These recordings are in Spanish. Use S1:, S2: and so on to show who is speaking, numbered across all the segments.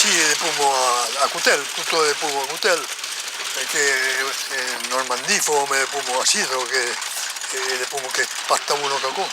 S1: sì, de pomo a cutel, tutto de pomo a cutel, che in Normandia fome de pomo acido, che de pomo che patta uno cacò.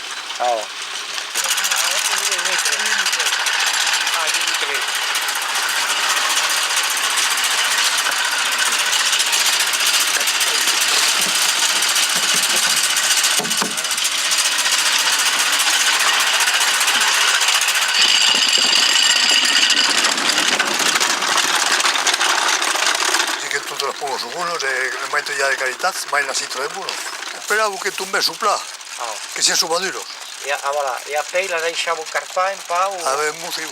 S1: Pongo su uno, le metto ya de carità, ma in asitro de uno. Speravo che tu me supla, che sia su maduro.
S2: E a pela lasciamo carpà in pau?
S1: Avevamo sì,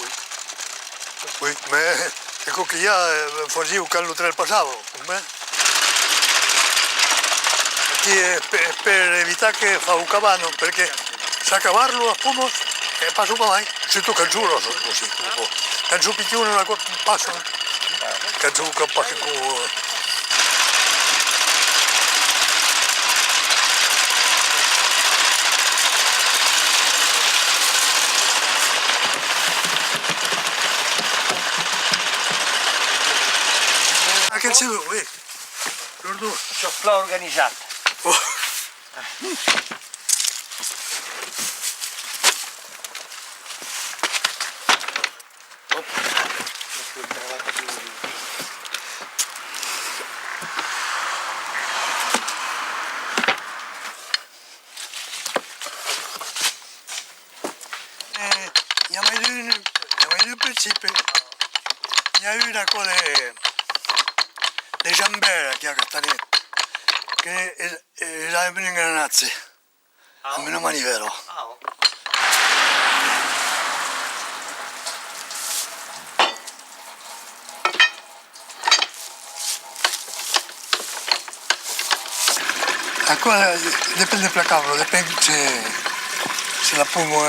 S1: oui. Me, ecco che già facevo quello tra il passato, per evitare che fa un cavallo, perché sa cavarlo a pomos e passo mai. Se tu cangiuro così, cangiuro picchione una cosa, un passo, cangiuro che passa con... Che c'è lui? Guarda.
S2: C'ho pla organizzata.
S1: Oh. Il y a eu un principe. Il y a eu una cosa de Jambera che a Catanetto, che era in Granazzi, a meno manivero. Ancora dipende dal cavolo, dipende se la pongo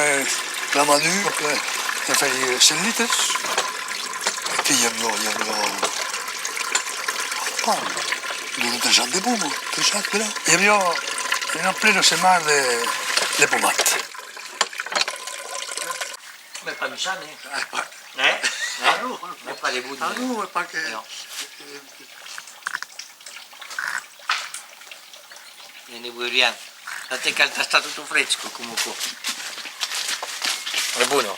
S1: la madura, le fai 6 litri, che io durante 3 de pomo, 3 però. E abbiamo pleno semar de pomate.
S2: Come parmigiani?
S1: Eh?
S2: Non fa le budine.
S1: No, è perché...
S2: No. Vieni William, da te che sta tutto fresco comunque. È buono.